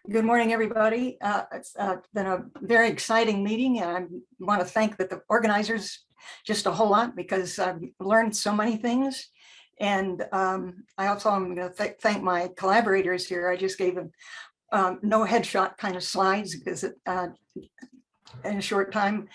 Good morning, everybody. It's been a very exciting meeting, and I want to thank the organizers just a whole lot because I've learned so many things. And I also am going to thank my collaborators here. I just gave them no headshot kind of slides because in a short time,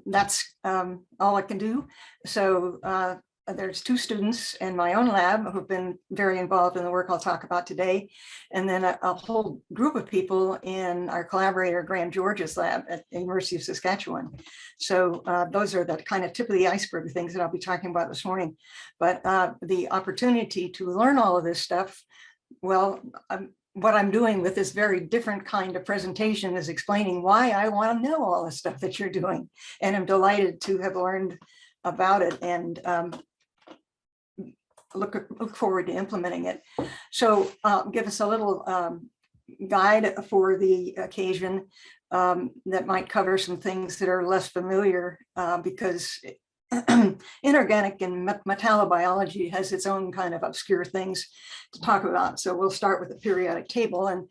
that's all I can do. So there's two students in my own lab who've been very involved in the work I'll talk about today. And then a whole group of people in our collaborator, Graham George's lab at the University of Saskatchewan. So those are the kind of tip of the iceberg things that I'll be talking about this morning. But the opportunity to learn all of this stuff, well, what I'm doing with this very different kind of presentation is explaining why I want to know all the stuff that you're doing. And I'm delighted to have learned about it and look forward to implementing it. So give us a little guide for the occasion that might cover some things that are less familiar because inorganic and metallobiology has its own kind of obscure things to talk about. So we'll start with the periodic table and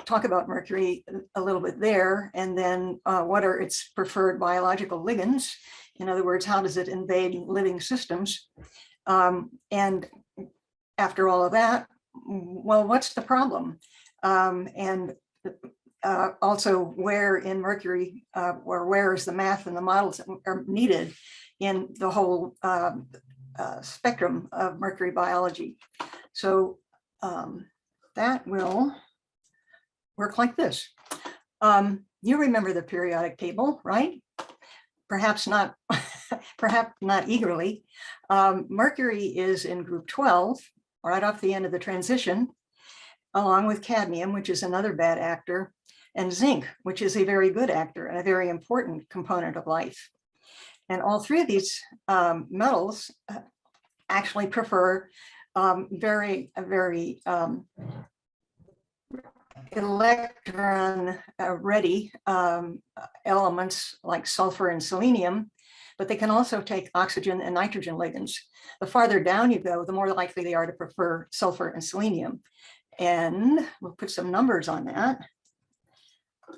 talk about mercury a little bit there, and then what are its preferred biological ligands? In other words, how does it invade living systems? And after all of that, well, what's the problem? And also where in mercury, or where is the math and the models that are needed in the whole spectrum of mercury biology. So that will work like this. You remember the periodic table, right? Perhaps not, perhaps not eagerly. Mercury is in group 12, right off the end of the transition, along with cadmium, which is another bad actor, and zinc, which is a very good actor and a very important component of life. And all three of these metals actually prefer very electron ready elements like sulfur and selenium, but they can also take oxygen and nitrogen ligands. The farther down you go, the more likely they are to prefer sulfur and selenium. And we'll put some numbers on that.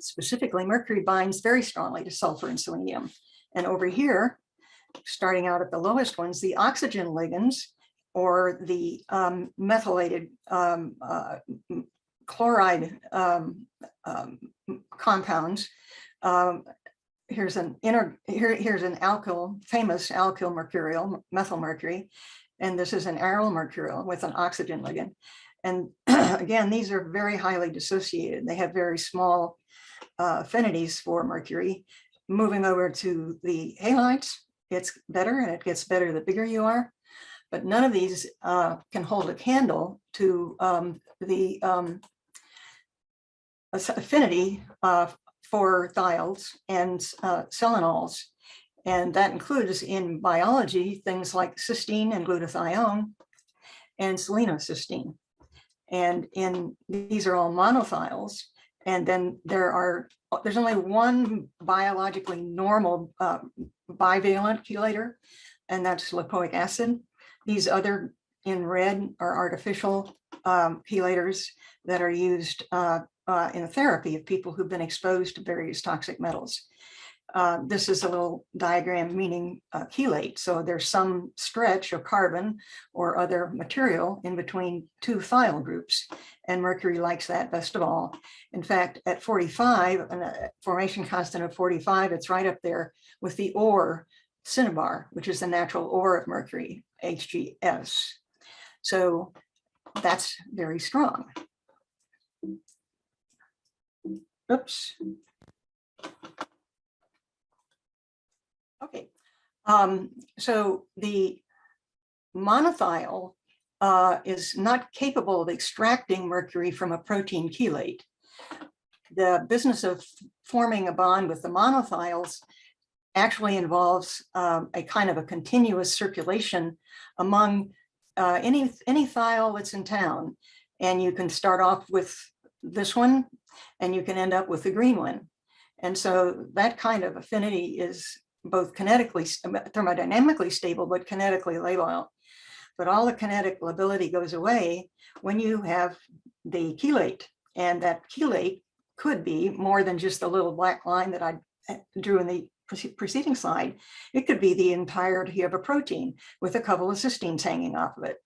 Specifically, mercury binds very strongly to sulfur and selenium. And over here, starting out at the lowest ones, the oxygen ligands, or the methylated chloride compounds. Here's an alkyl, famous alkyl mercurial, methyl mercury, and this is an aryl mercurial with an oxygen ligand. And again, these are very highly dissociated. They have very small affinities for mercury. Moving over to the halides, it's better, and it gets better the bigger you are. But none of these can hold a candle to the affinity for thiols and selenols. And that includes in biology things like cysteine and glutathione and selenocysteine. And these are all monothiols. And then there's only one biologically normal bivalent chelator, and that's lipoic acid. These other in red are artificial chelators that are used in therapy of people who've been exposed to various toxic metals. This is a little diagram meaning chelate. So there's some stretch of carbon or other material in between two thiol groups, and mercury likes that best of all. In fact, at 45, a formation constant of 45, it's right up there with the ore cinnabar, which is the natural ore of mercury, HGS. So that's very strong. Oops. Okay, so the monothiol is not capable of extracting mercury from a protein chelate. The business of forming a bond with the monothiols actually involves a kind of a continuous circulation among any thiol that's in town. And you can start off with this one, and you can end up with the green one. And so that kind of affinity is both kinetically, thermodynamically stable, but kinetically labile. But all the kinetic lability goes away when you have the chelate And that chelate could be more than just the little black line that I drew in the preceding slide. It could be the entirety of a protein with a couple of cysteines hanging off of it.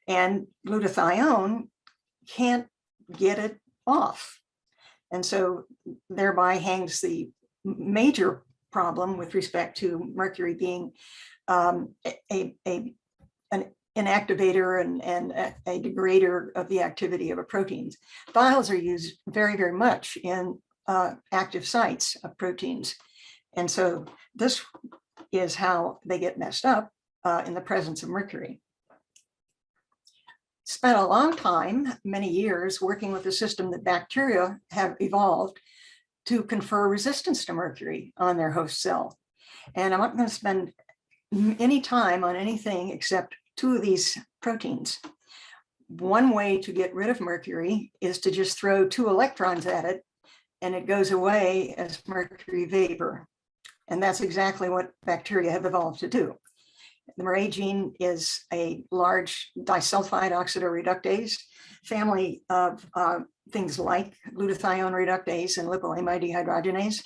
And glutathione can't get it off. And so thereby hangs the major problem with respect to mercury being an inactivator and a degrader of the activity of a proteins. Thiols are used very, very much in active sites of proteins. And so this is how they get messed up in the presence of mercury. Spent a long time, many years, working with a system that bacteria have evolved to confer resistance to mercury on their host cell. And I'm not going to spend any time on anything except two of these proteins. One way to get rid of mercury is to just throw 2 electrons at it, and it goes away as mercury vapor. And that's exactly what bacteria have evolved to do. The MERA gene is a large disulfide oxidoreductase family of things like glutathione reductase and lipoamide dehydrogenase,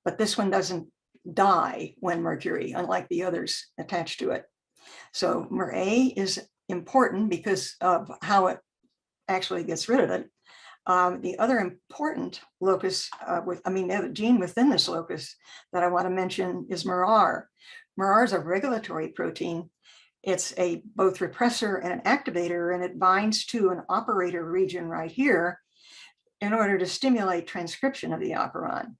but this one doesn't die when mercury, unlike the others attached to it. So MERA is important because of how it actually gets rid of it. The other important locus, the other gene within this locus that I want to mention is MERR. MERR is a regulatory protein. It's a both repressor and an activator, and it binds to an operator region right here in order to stimulate transcription of the operon.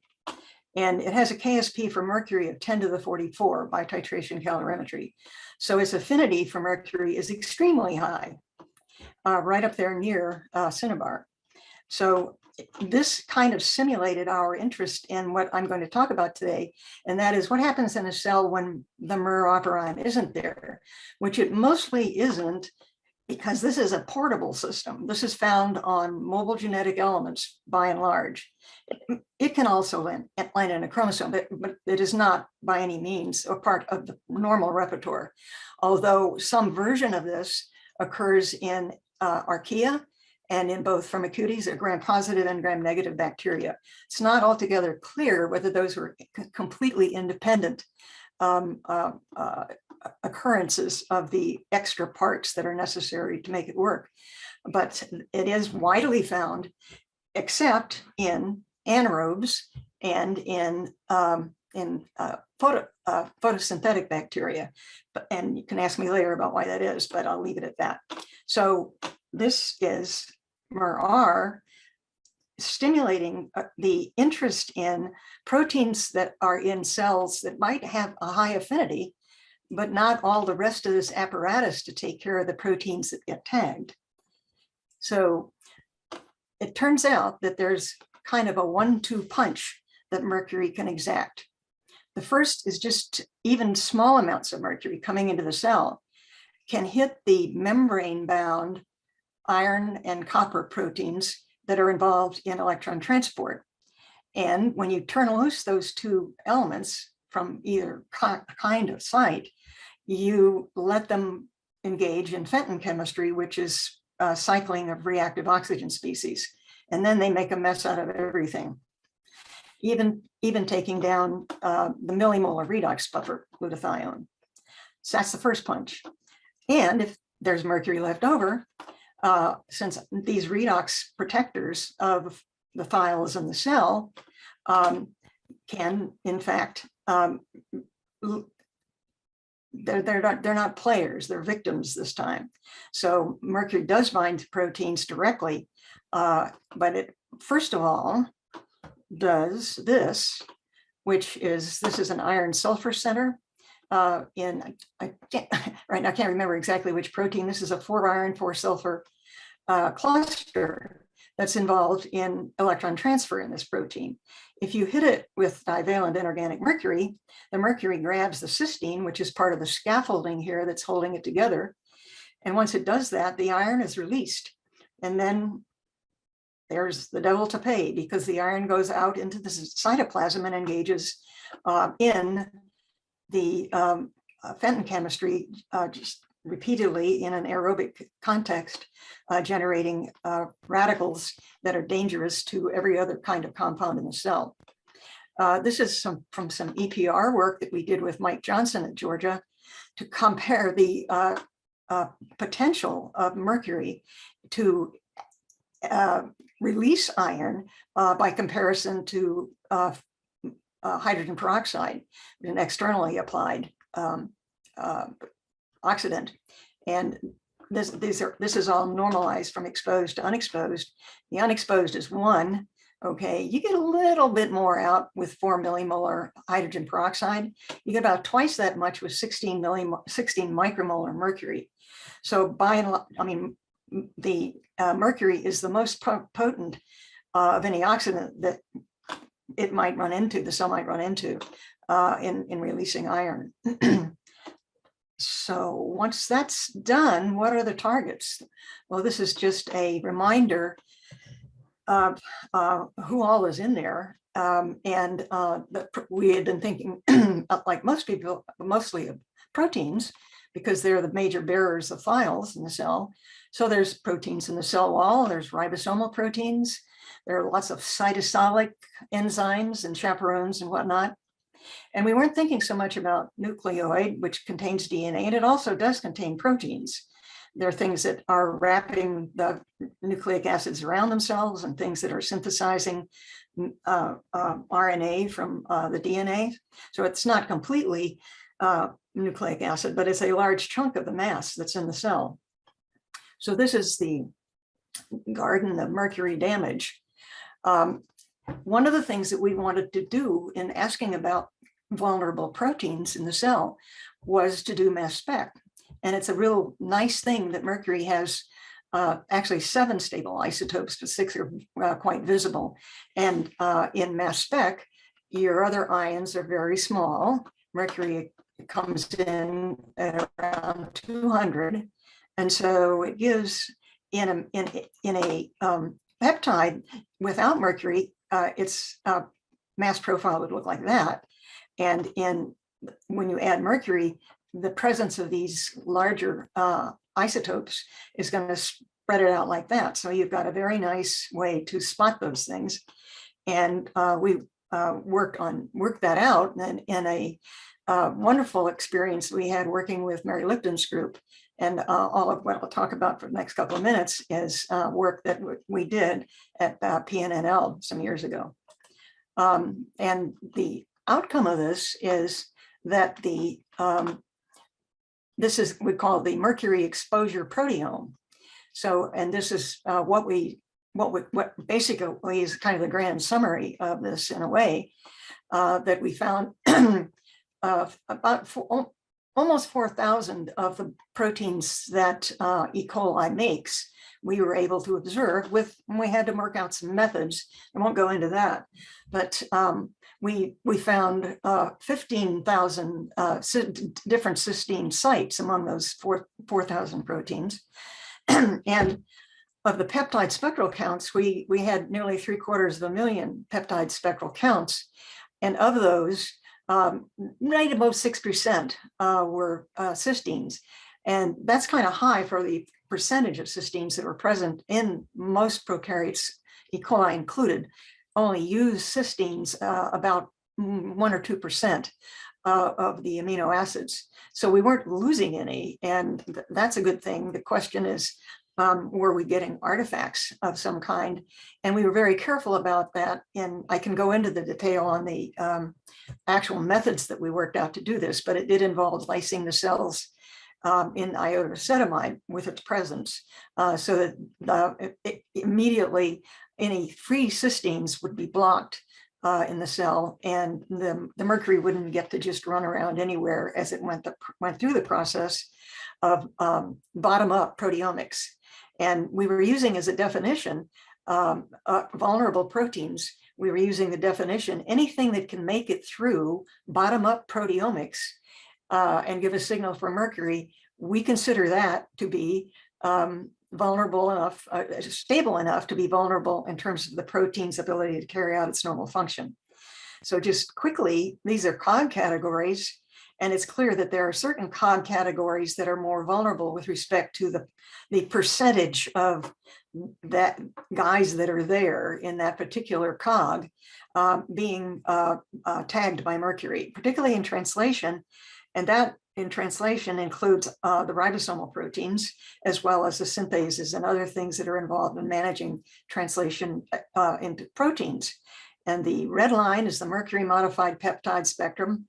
And it has a KSP for mercury of 10 to the 44 by titration calorimetry. So its affinity for mercury is extremely high, right up there near cinnabar. So this kind of simulated our interest in what I'm going to talk about today, and that is what happens in a cell when the MER operon isn't there, which it mostly isn't, because this is a portable system. This is found on mobile genetic elements by and large. It can also land in a chromosome, but it is not by any means a part of the normal repertoire. Although some version of this occurs in archaea and in both Firmicutes or gram-positive and gram-negative bacteria. It's not altogether clear whether those were completely independent occurrences of the extra parts that are necessary to make it work. But it is widely found, except in anaerobes and in photosynthetic bacteria. And you can ask me later about why that is, but I'll leave it at that. So this is MERR stimulating the interest in proteins that are in cells that might have a high affinity, but not all the rest of this apparatus to take care of the proteins that get tagged. So it turns out that there's kind of a 1-2 punch that mercury can exact. The first is just even small amounts of mercury coming into the cell can hit the membrane-bound iron and copper proteins that are involved in electron transport. And when you turn loose those 2 elements from either kind of site, you let them engage in Fenton chemistry, which is cycling of reactive oxygen species. And then they make a mess out of everything, even taking down the millimolar redox buffer, glutathione. So that's the first punch. And if there's mercury left over, since these redox protectors of the thiols in the cell can, in fact, they're not players, they're victims this time. So mercury does bind to proteins directly, but it first of all does this, this is an iron sulfur center. I can't remember exactly which protein. This is a 4-iron 4-sulfur cluster that's involved in electron transfer in this protein. If you hit it with divalent inorganic mercury, the mercury grabs the cysteine, which is part of the scaffolding here that's holding it together. And once it does that, the iron is released. And then there's the devil to pay, because the iron goes out into the cytoplasm and engages in the Fenton chemistry, just repeatedly in an aerobic context, generating radicals that are dangerous to every other kind of compound in the cell. This is from some EPR work that we did with Mike Johnson at Georgia to compare the potential of mercury to release iron by comparison to hydrogen peroxide, an externally applied oxidant. And this is all normalized from exposed to unexposed. The unexposed is 1. Okay, you get a little bit more out with 4 millimolar hydrogen peroxide. You get about twice that much with 16 micromolar mercury. So by and large, I mean, the mercury is the most potent of any oxidant that it might run into, the cell might run into in releasing iron. So once that's done, what are the targets? Well, this is just a reminder of who all is in there. We had been thinking, like most people, mostly of proteins, because they're the major bearers of files in the cell. So there's proteins in the cell wall, there's ribosomal proteins, there are lots of cytosolic enzymes and chaperones and whatnot. And we weren't thinking so much about nucleoid, which contains DNA, and it also does contain proteins. There are things that are wrapping the nucleic acids around themselves and things that are synthesizing RNA from the DNA. So it's not completely nucleic acid, but it's a large chunk of the mass that's in the cell. So this is the garden of mercury damage. One of the things that we wanted to do in asking about vulnerable proteins in the cell was to do mass spec. And it's a real nice thing that mercury has actually 7 stable isotopes, but 6 are quite visible. And in mass spec, your other ions are very small. Mercury comes in at around 200. And so it gives in a peptide without mercury, its mass profile would look like that. And when you add mercury, the presence of these larger isotopes is going to spread it out like that. So you've got a very nice way to spot those things. And we worked that out in a wonderful experience we had working with Mary Lipton's group. And all of what I'll talk about for the next couple of minutes is work that we did at PNNL some years ago. And the outcome of this is that this is we call the mercury exposure proteome. So, and this is what basically is kind of the grand summary of this in a way that we found about almost 4,000 of the proteins that E. coli makes, we were able to observe we had to work out some methods. I won't go into that, but we found 15,000 different cysteine sites among those 4,000 proteins. And of the peptide spectral counts, we had nearly 750,000 peptide spectral counts. And of those, right above 6% were cysteines. And that's kind of high for the percentage of cysteines that were present in most prokaryotes, E. coli included, only use cysteines about 1 or 2% of the amino acids. So we weren't losing any, and that's a good thing. The question is, were we getting artifacts of some kind? And we were very careful about that. And I can go into the detail on the actual methods that we worked out to do this, but it did involve lysing the cells in iodocetamide with its presence, so that immedientely any free cysteines would be blocked in the cell, and the mercury wouldn't get to just run around anywhere as it went through the process of bottom-up proteomics. And we were using as a definition vulnerable proteins. We were using the definition, anything that can make it through bottom-up proteomics and give a signal for mercury, we consider that to be vulnerable enough, stable enough to be vulnerable in terms of the protein's ability to carry out its normal function. So just quickly, these are COG categories. And it's clear that there are certain COG categories that are more vulnerable with respect to the percentage of that guys that are there in that particular COG being tagged by mercury, particularly in translation. And that in translation includes the ribosomal proteins, as well as the synthases and other things that are involved in managing translation into proteins. And the red line is the mercury modified peptide spectrum,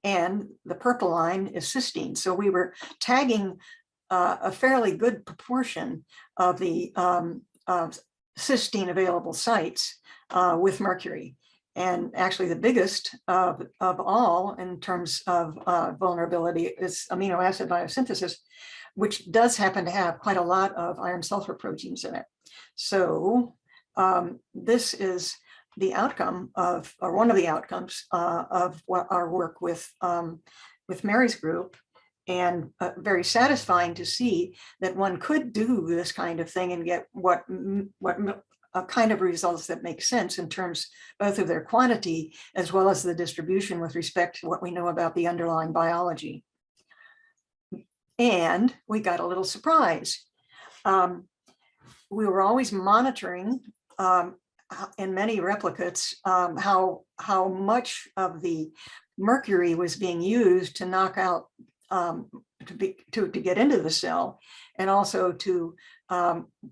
and the purple line is cysteine. So we were tagging a fairly good proportion of the cysteine available sites with mercury. And actually the biggest of all in terms of vulnerability is amino acid biosynthesis, which does happen to have quite a lot of iron sulfur proteins in it. So this is the outcome of, or one of the outcomes of what our work with Mary's group, and very satisfying to see that one could do this kind of thing and get what kind of results that make sense in terms both of their quantity as well as the distribution with respect to what we know about the underlying biology. And we got a little surprise. We were always monitoring in many replicates how much of the mercury was being used to knock out to get into the cell, and also to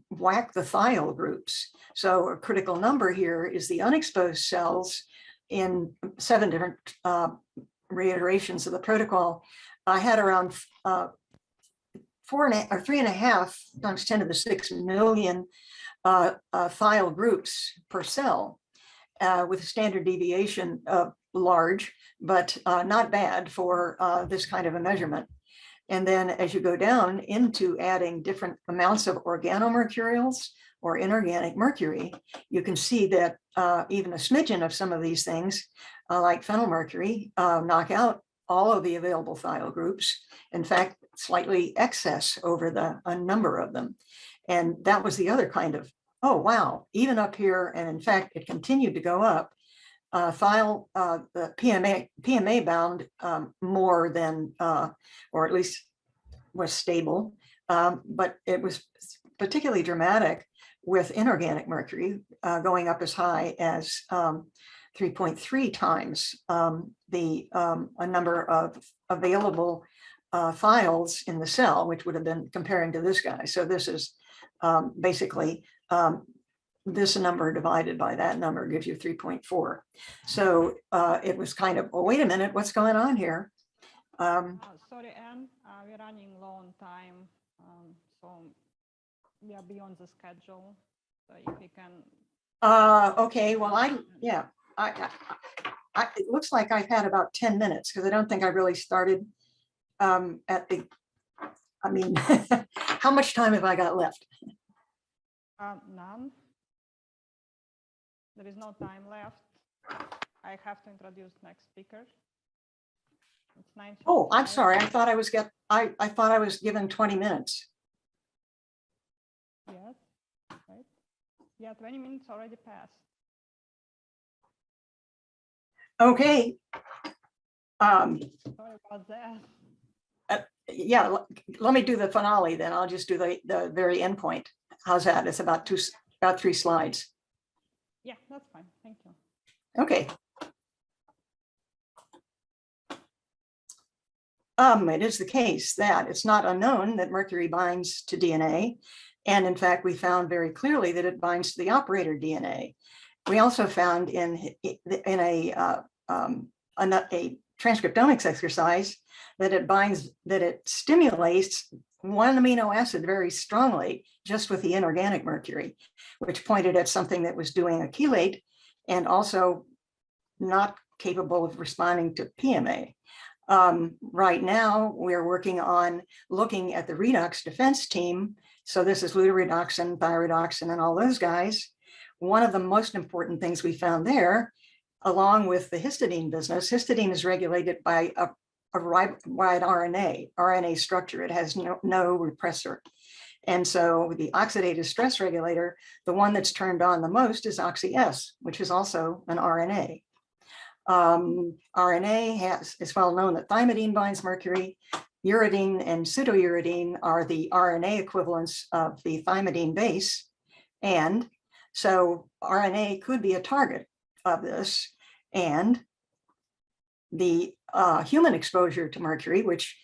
whack the thiol groups. So a critical number here is the unexposed cells in 7 different reiterations of the protocol. I had around 3.5 times 10 to the 6 million thiol groups per cell, with a standard deviation of large, but not bad for this kind of a measurement. And then as you go down into adding different amounts of organomercurials or inorganic mercury, you can see that even a smidgen of some of these things, like phenylmercury, knock out all of the available thiol groups. In fact, slightly excess over a number of them. And that was the other kind of, oh, wow, even up here. And in fact, it continued to go up. Thiol, the PMA bound more than, or at least was stable, but it was particularly dramatic with inorganic mercury going up as high as 3.3 times a number of available thiols in the cell, which would have been comparing to this guy. So this is basically this number divided by that number gives you 3.4. So it was kind of, oh, wait a minute, what's going on here? Sorry, Anne, we're running low on time, so we are beyond the schedule. So if we can. Okay, well, it looks like I've had about 10 minutes because I don't think I really started at the, I mean, how much time have I got left? None. There is no time left. I have to introduce next speaker. It's 9:55. Oh, I'm sorry. I thought I was given 20 minutes. Yes, right. Yeah, 20 minutes already passed. Okay. Sorry about that. Yeah, let me do the finale then. I'll just do the very end point. How's that? It's about 3 slides. Yeah, that's fine. Thank you. Okay. It is the case that it's not unknown that mercury binds to DNA. And in fact, we found very clearly that it binds to the operator DNA. We also found in a transcriptomics exercise that it stimulates one amino acid very strongly just with the inorganic mercury, which pointed at something that was doing a chelate and also not capable of responding to PMA. Right now, we're working on looking at the redox defense team. So this is lutiridoxin, thyrodoxin, and all those guys. One of the most important things we found there, along with the histidine business, histidine is regulated by a wide RNA structure. It has no repressor. And so the oxidative stress regulator, the one that's turned on the most is OxyS, which is also an RNA. RNA is well known that thymidine binds mercury. Uridine and pseudouridine are the RNA equivalents of the thymidine base. And so RNA could be a target of this. And the human exposure to mercury, which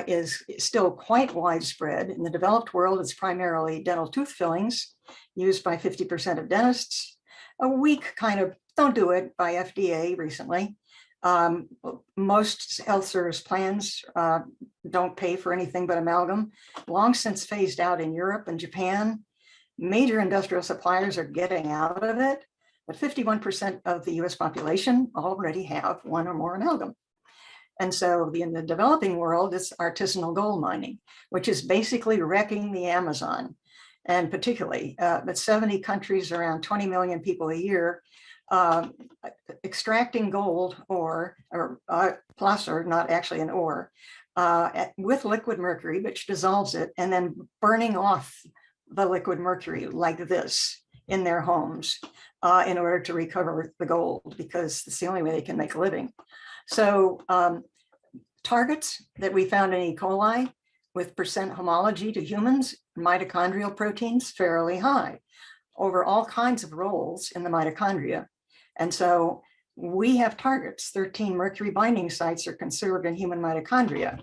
is still quite widespread. In the developed world, it's primarily dental tooth fillings used by 50% of dentists. A weak kind of don't do it by FDA recently. Most health service plans don't pay for anything but amalgam. Long since phased out in Europe and Japan. Major industrial suppliers are getting out of it, but 51% of the US population already have one or more amalgam. And so in the developing world, it's artisanal gold mining, which is basically wrecking the Amazon. And particularly, but 70 countries, around 20 million people a year, extracting gold or placer, not actually an ore, with liquid mercury, which dissolves it, and then burning off the liquid mercury like this in their homes in order to recover the gold, because it's the only way they can make a living. So targets that we found in E. coli with percent homology to humans, mitochondrial proteins fairly high over all kinds of roles in the mitochondria. And so we have targets. 13 mercury binding sites are conserved in human mitochondria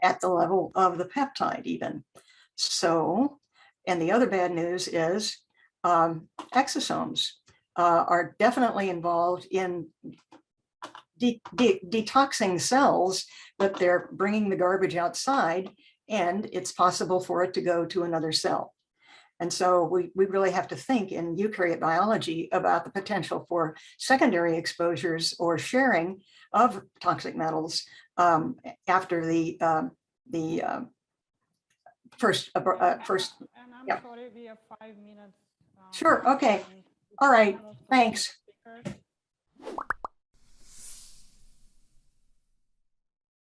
at the level of the peptide even. So, and the other bad news is exosomes are definitely involved in detoxing cells, but they're bringing the garbage outside, and it's possible for it to go to another cell. And so we really have to think in eukaryote biology about the potential for secondary exposures or sharing of toxic metals after the first. And I'm yeah. sorry, we have 5 minutes. Sure, okay. All right, thanks.